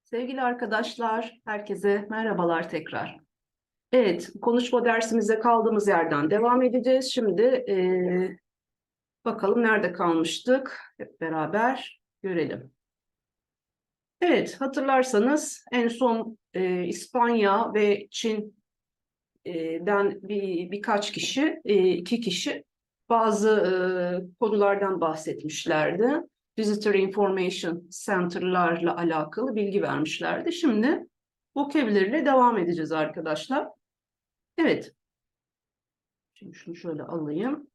Sevgili arkadaşlar, herkese merhabalar tekrar. Evet, konuşma dersimize kaldığımız yerden devam edeceğiz. Şimdi bakalım nerede kalmıştık? Hep beraber görelim. Evet, hatırlarsanız en son İspanya ve Çin'den birkaç kişi, iki kişi bazı konulardan bahsetmişlerdi. Visitor Information Center'larla alakalı bilgi vermişlerdi. Şimdi vocabulary ile devam edeceğiz arkadaşlar. Evet. Şimdi şunu şöyle alayım.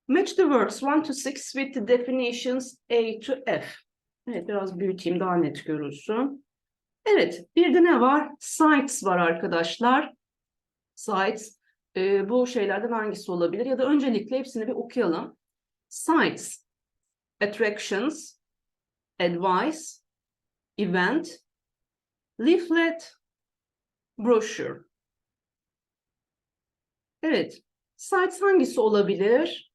Match the words 1 to 6 with the definitions A to F. Evet, biraz büyüteyim daha net görülsün. Evet, bir de ne var? Sites var arkadaşlar. Sites. Bu şeylerden hangisi olabilir? Ya da öncelikle hepsini bir okuyalım. Sites, attractions, advice, event, leaflet, brochure. Evet, sites hangisi olabilir?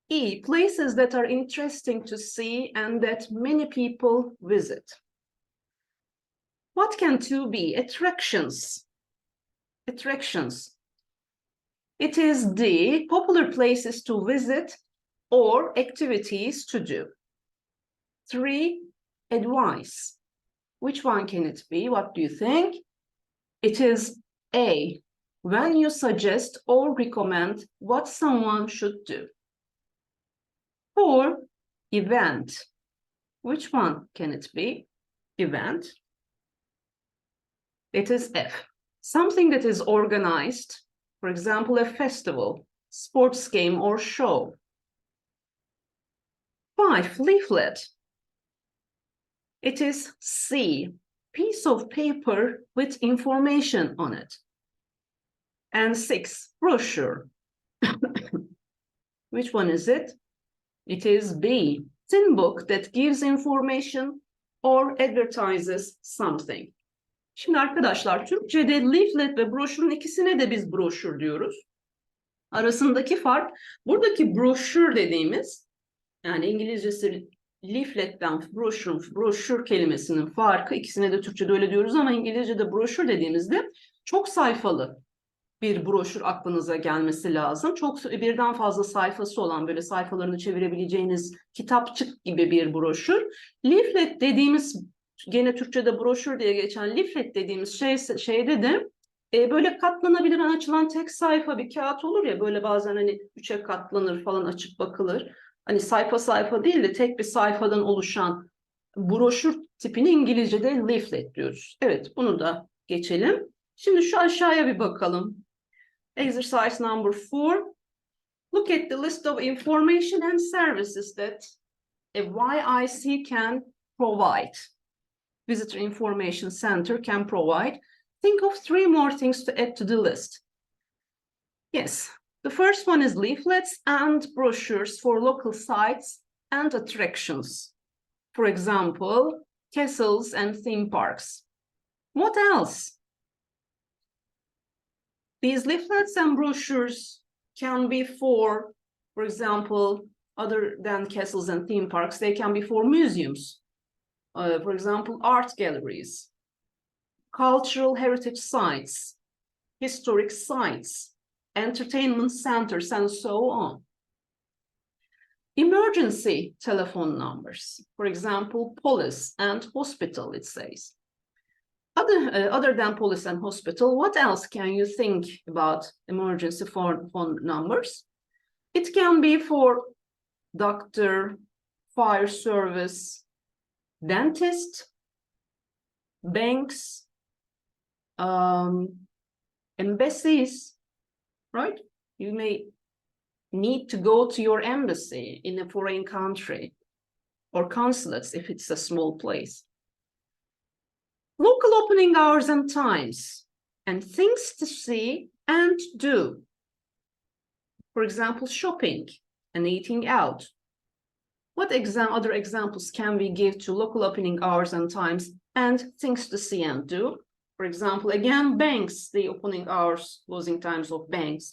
E. Places that are interesting to see and that many people visit. What can two be? Attractions. Attractions. It is the popular places to visit or activities to do. 3. Advice. Which one can it be? What do you think? It is A. When you suggest or recommend what someone should do. 4. Event. Which one can it be? Event. It is F. Something that is organized, for example, a festival, sports game or show. 5. Leaflet. It is C. Piece of paper with information on it. And 6. Brochure. Which one is it? It is B. Thin book that gives information or advertises something. Şimdi arkadaşlar Türkçe'de leaflet ve broşürün ikisine de biz broşür diyoruz. Arasındaki fark buradaki broşür dediğimiz, yani İngilizcesi leafletten broşür kelimesinin farkı, ikisine de Türkçe'de öyle diyoruz ama İngilizce'de broşür dediğimizde çok sayfalı bir broşür aklınıza gelmesi lazım. Çok birden fazla sayfası olan, böyle sayfalarını çevirebileceğiniz kitapçık gibi bir broşür. Leaflet dediğimiz, gene Türkçe'de broşür diye geçen leaflet dediğimiz şeyde de böyle katlanabilir, açılan tek sayfa bir kağıt olur ya, böyle bazen hani üçe katlanır falan, açıp bakılır. Hani sayfa sayfa değil de tek bir sayfadan oluşan broşür tipini İngilizce'de leaflet diyoruz. Evet, bunu da geçelim. Şimdi şu aşağıya bir bakalım. Exercise number 4. Look at the list of information and services that a YIC can provide. Visitor Information Center can provide. Think of 3 more things to add to the list. Yes, the first one is leaflets and brochures for local sites and attractions. For example, castles and theme parks. What else? These leaflets and brochures can be for example, other than castles and theme parks, they can be for museums. For example, art galleries, cultural heritage sites, historic sites, entertainment centers, and so on. Emergency telephone numbers, for example, police and hospital, it says. Other than police and hospital, what else can you think about emergency phone numbers? It can be for doctor, fire service, dentist, banks, embassies, right? You may need to go to your embassy in a foreign country, or consulates if it's a small place. Local opening hours and times, and things to see and do. For example, shopping and eating out. What other examples can we give to local opening hours and times and things to see and do? For example, again, banks, the opening hours, closing times of banks,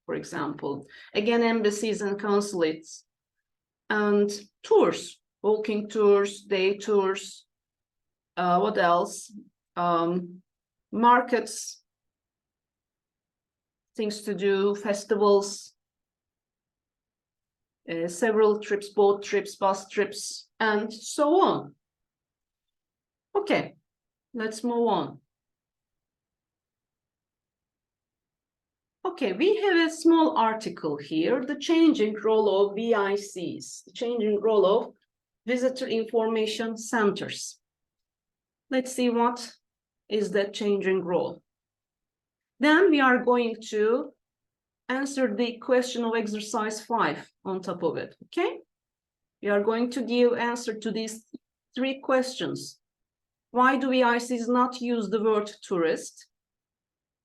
for example. Again, embassies and consulates. And tours, walking tours, day tours, What else? Markets, things to do, festivals, several trips, boat trips, bus trips, and so on. Okay, let's move on. Okay, we have a small article here, the changing role of VICs, the changing role of visitor information centers. Let's see what is that changing role. Then we are going to answer the question of exercise 5 on top of it, okay? We are going to give answer to these 3 questions. Why do VICs not use the word tourist?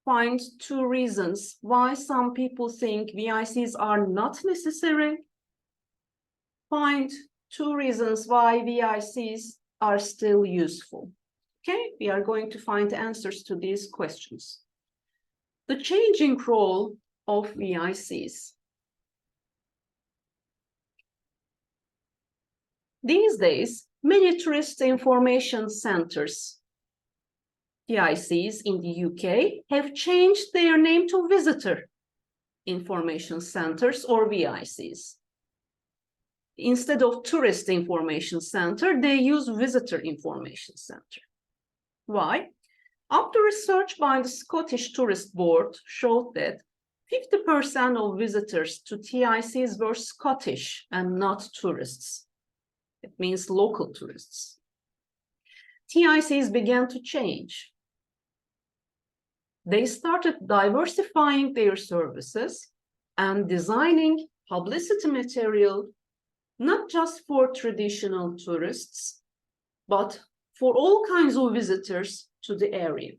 Find 2 reasons why some people think VICs are not necessary. Find 2 reasons why VICs are still useful. Okay, we are going to find answers to these questions. The changing role of VICs. These days, many tourist information centers, VICs in the UK, have changed their name to Visitor Information Centers or VICs. Instead of Tourist Information Center, they use Visitor Information Center. Why? After research by the Scottish Tourist Board showed that 50% of visitors to TICs were Scottish and not tourists. It means local tourists. TICs began to change. They started diversifying their services and designing publicity material not just for traditional tourists, but for all kinds of visitors to the area.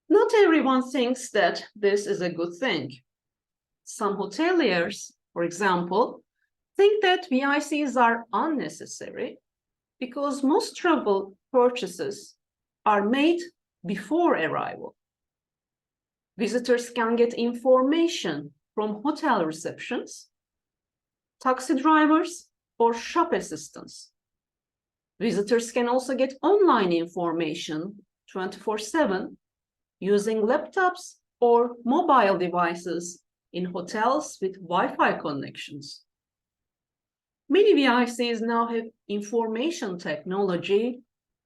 Not everyone thinks that this is a good thing. Some hoteliers, for example, think that VICs are unnecessary because most travel purchases are made before arrival. Visitors can get information from hotel receptions, taxi drivers, or shop assistants. Visitors can also get online information 24/7 using laptops or mobile devices in hotels with Wi-Fi connections. Many VICs now have information technology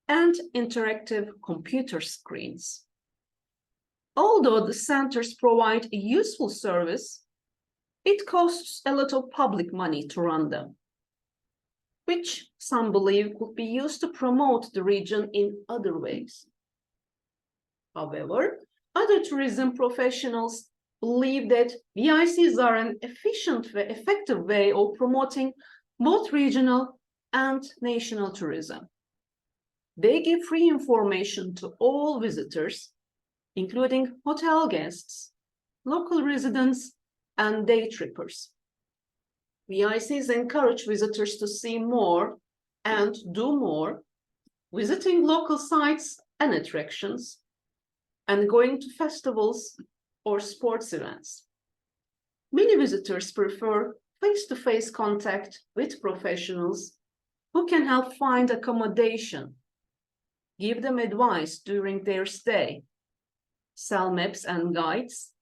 and interactive computer screens. Although the centers provide a useful service, it costs a lot of public money to run them, which some believe could be used to promote the region in other ways. However, other tourism professionals believe that VICs are an effective way of promoting both regional and national tourism. They give free information to all visitors, including hotel guests, local residents, and day trippers. VICs encourage visitors to see more and do more, visiting local sites and attractions, and going to festivals or sports events. Many visitors prefer face-to-face contact with professionals who can help find accommodation, give them advice during their stay, sell maps and guides,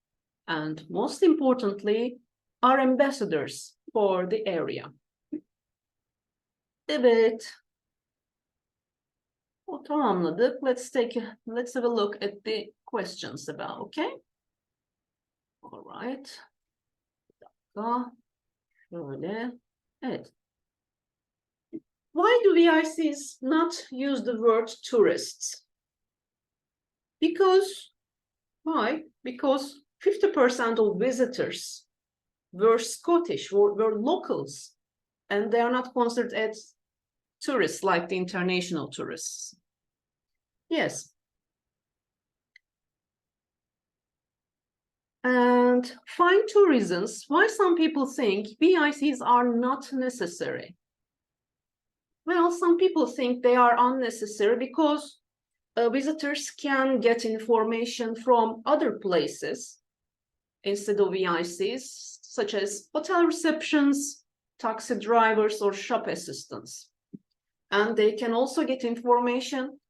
and most importantly, are ambassadors for the area. Evet. O tamamladık. Let's have a look at the questions about, okay? All right. Şöyle. Evet. Why do VICs not use the word tourists? Why? Because 50% of visitors were Scottish, were locals, and they are not considered as tourists like the international tourists. Yes. And find 2 reasons why some people think VICs are not necessary. Well, some people think they are unnecessary because visitors can get information from other places instead of VICs, such as hotel receptions, taxi drivers, or shop assistants. And they can also get information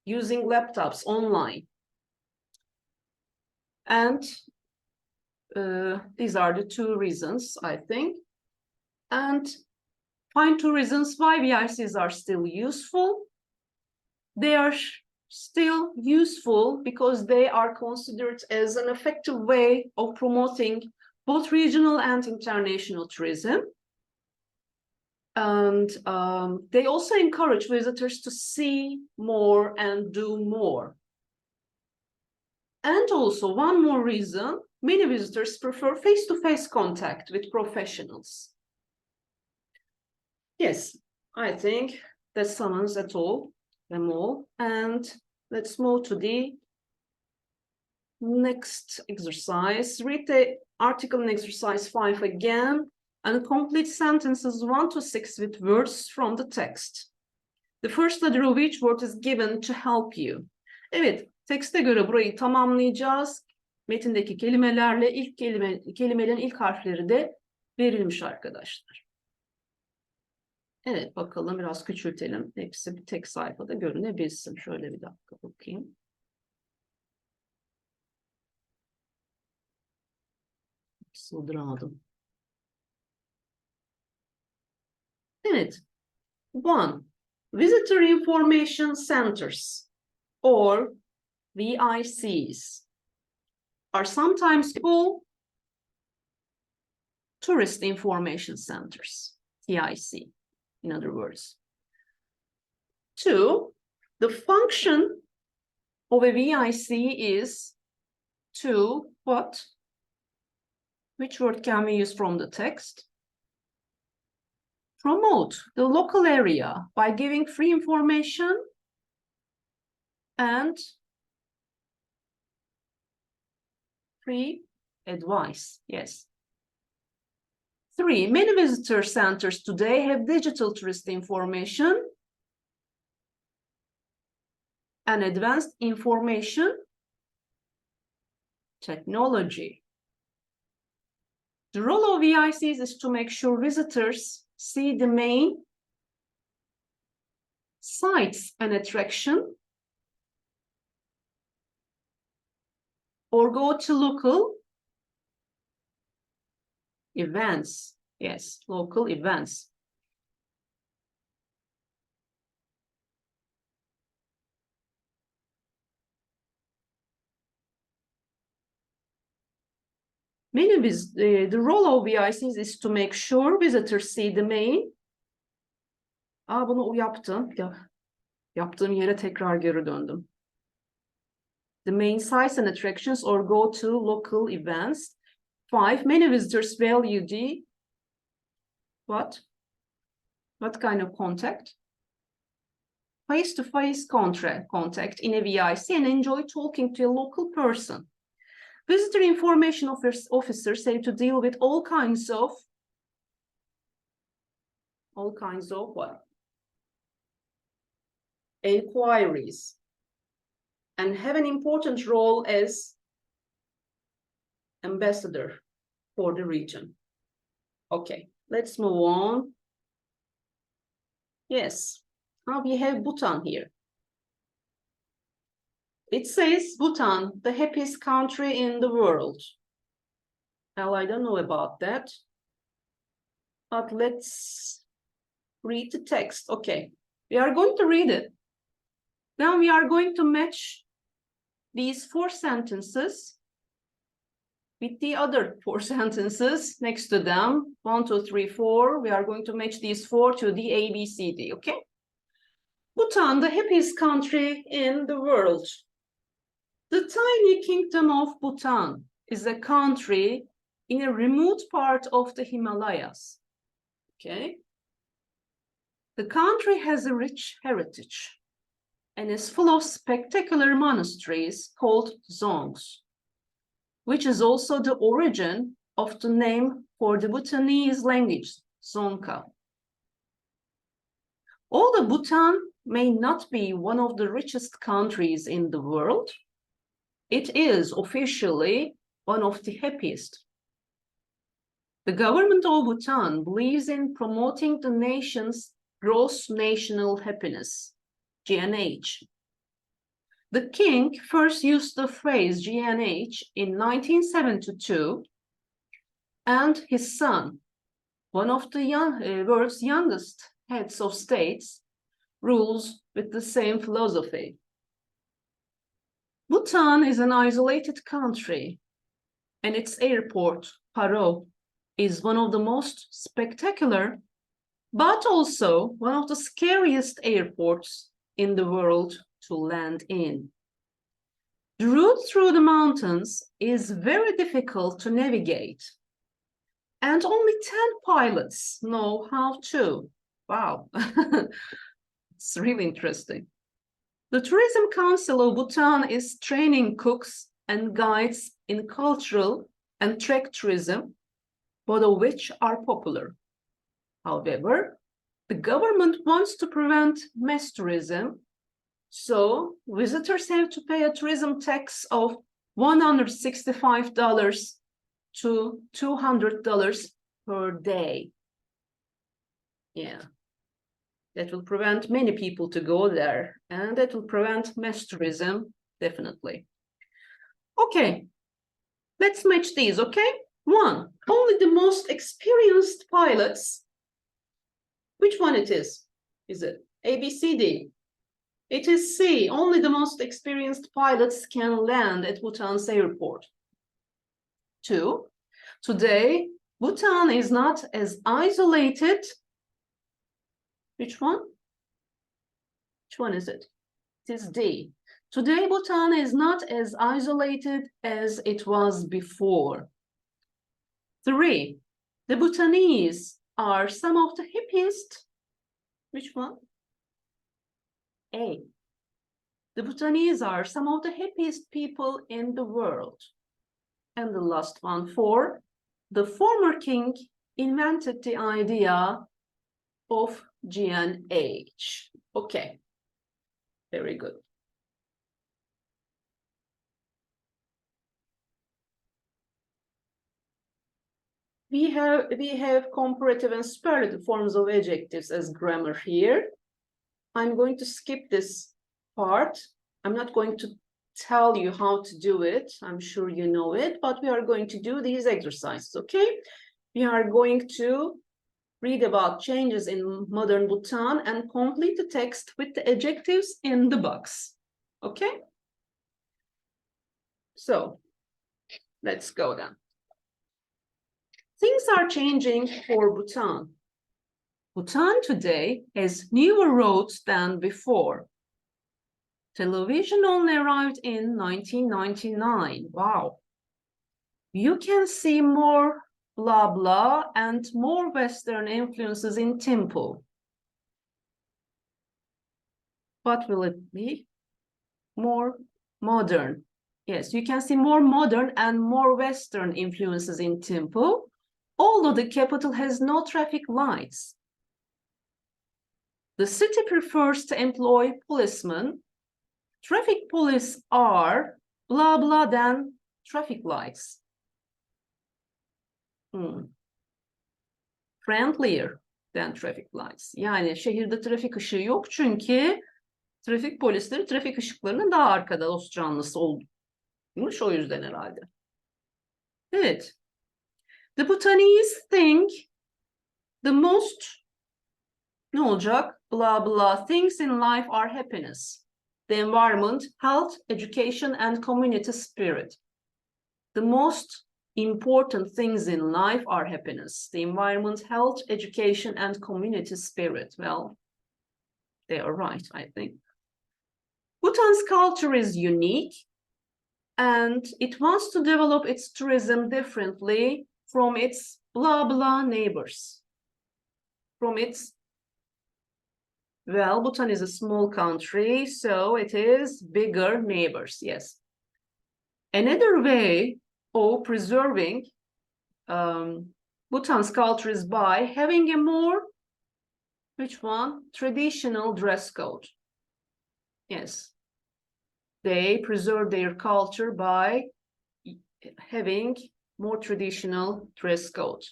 using laptops online. And these are the two reasons, I think. And find two reasons why VICs are still useful. They are still useful because they are considered as an effective way of promoting both regional and international tourism. And they also encourage visitors to see more and do more. And also, one more reason, many visitors prefer face-to-face contact with professionals. Yes, I think that sums them all. And let's move to the next exercise. Read the article in exercise 5 again and complete sentences 1 to 6 with words from the text. The first letter of each word is given to help you. Evet, tekste göre burayı tamamlayacağız. Metindeki kelimelerle kelimelerin ilk harfleri de verilmiş arkadaşlar. Evet, bakalım biraz küçültelim. Hepsi bir tek sayfada görünebilsin. Şöyle bir dakika bakayım. Sığdıramadım. Evet. 1. Visitor Information Centers, or VICs, are sometimes called Tourist Information Centers, TIC, in other words. 2. The function of a VIC is to what? Which word can we use from the text? Promote the local area by giving free information and free advice. Yes. 3. Many visitor centers today have digital tourist information and advanced information technology. The role of VICs is to make sure visitors see the main sites and attraction, or go to local events. Yes, local events. The role of VICs is to make sure visitors see the main. Bunu yaptım. Yaptığım yere tekrar geri döndüm. The main sites and attractions, or go to local events. 5. Many visitors value the what? What kind of contact? Face-to-face contact in a VIC and enjoy talking to a local person. Visitor information officers have to deal with all kinds of what? Inquiries, and have an important role as ambassador for the region. Okay, let's move on. Yes, now we have Bhutan here. It says Bhutan, the happiest country in the world. Well, I don't know about that, but let's read the text. Okay, we are going to read it. Then we are going to match these 4 sentences with the other 4 sentences next to them. 1, 2, 3, 4. We are going to match these 4 to the A, B, C, D, okay? Bhutan, the happiest country in the world. The tiny kingdom of Bhutan is a country in a remote part of the Himalayas, okay? The country has a rich heritage and is full of spectacular monasteries called dzongs, which is also the origin of the name for the Bhutanese language, Dzongkha. Although Bhutan may not be one of the richest countries in the world, it is officially one of the happiest. The government of Bhutan believes in promoting the nation's gross national happiness, GNH. The king first used the phrase GNH in 1972, and his son, one of the world's youngest heads of states, rules with the same philosophy. Bhutan is an isolated country, and its airport, Paro, is one of the most spectacular, but also one of the scariest airports in the world to land in. The route through the mountains is very difficult to navigate, and only 10 pilots know how to. Wow, it's really interesting. The Tourism Council of Bhutan is training cooks and guides in cultural and trek tourism, both of which are popular. However, the government wants to prevent mass tourism, so visitors have to pay a tourism tax of $165 to $200 per day. Yeah. That will prevent many people to go there, and that will prevent mass tourism, definitely. Okay, let's match these, okay? 1, only the most experienced pilots. Which one it is? Is it A, B, C, D? It is C, only the most experienced pilots can land at Bhutan's airport. 2, today, Bhutan is not as isolated. Which one? Which one is it? It is D. Today, Bhutan is not as isolated as it was before. 3, the Bhutanese are some of the happiest. Which one? A. The Bhutanese are some of the happiest people in the world. And the last one, 4, the former king invented the idea of GNH. Okay, very good. We have comparative and superlative forms of adjectives as grammar here. I'm going to skip this part. I'm not going to tell you how to do it. I'm sure you know it, but we are going to do these exercises, okay? We are going to read about changes in modern Bhutan and complete the text with the adjectives in the box, okay? So, let's go then. Things are changing for Bhutan. Bhutan today has newer roads than before. Television only arrived in 1999. Wow. You can see more blah blah and more Western influences in Thimphu. What will it be? More modern. Yes, you can see more modern and more Western influences in Thimphu, although the capital has no traffic lights. The city prefers to employ policemen. Traffic police are blah blah than traffic lights. Friendlier than traffic lights. Yani şehirde trafik ışığı yok çünkü trafik polisleri trafik ışıklarının daha arkada dost canlısı olmuş, o yüzden herhalde. Evet. The Bhutanese think the most ne olacak? Blah blah things in life are happiness, the environment, health, education, and community spirit. The most important things in life are happiness, the environment, health, education, and community spirit. Well, they are right, I think. Bhutan's culture is unique, and it wants to develop its tourism differently from its blah blah neighbors. Well, Bhutan is a small country, so it is bigger neighbors, yes. Another way of preserving Bhutan's culture is by having a more, which one? Traditional dress code. Yes. They preserve their culture by having more traditional dress code.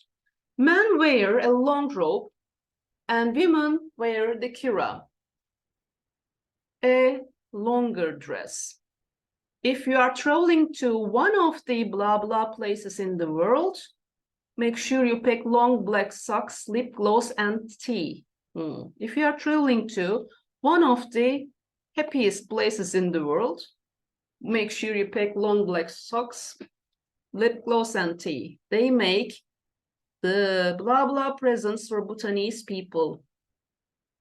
Men wear a long robe And women wear the kira, a longer dress. If you are traveling to one of the blah blah places in the world, make sure you pack long black socks, lip gloss, and tea. If you are traveling to one of the happiest places in the world, make sure you pack long black socks, lip gloss, and tea. They make the blah blah presents for Bhutanese people.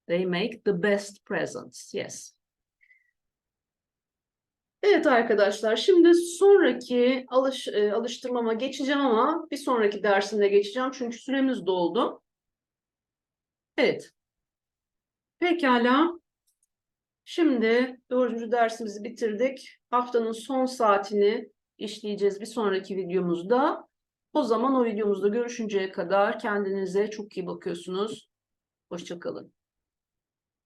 They make the best presents. Yes. Evet arkadaşlar, şimdi sonraki alıştırmama geçeceğim ama bir sonraki dersinde geçeceğim çünkü süremiz doldu. Evet. Pekala. Şimdi 4. dersimizi bitirdik. Haftanın son saatini işleyeceğiz bir sonraki videomuzda. O zaman o videomuzda görüşünceye kadar kendinize çok iyi bakıyorsunuz. Hoşça kalın.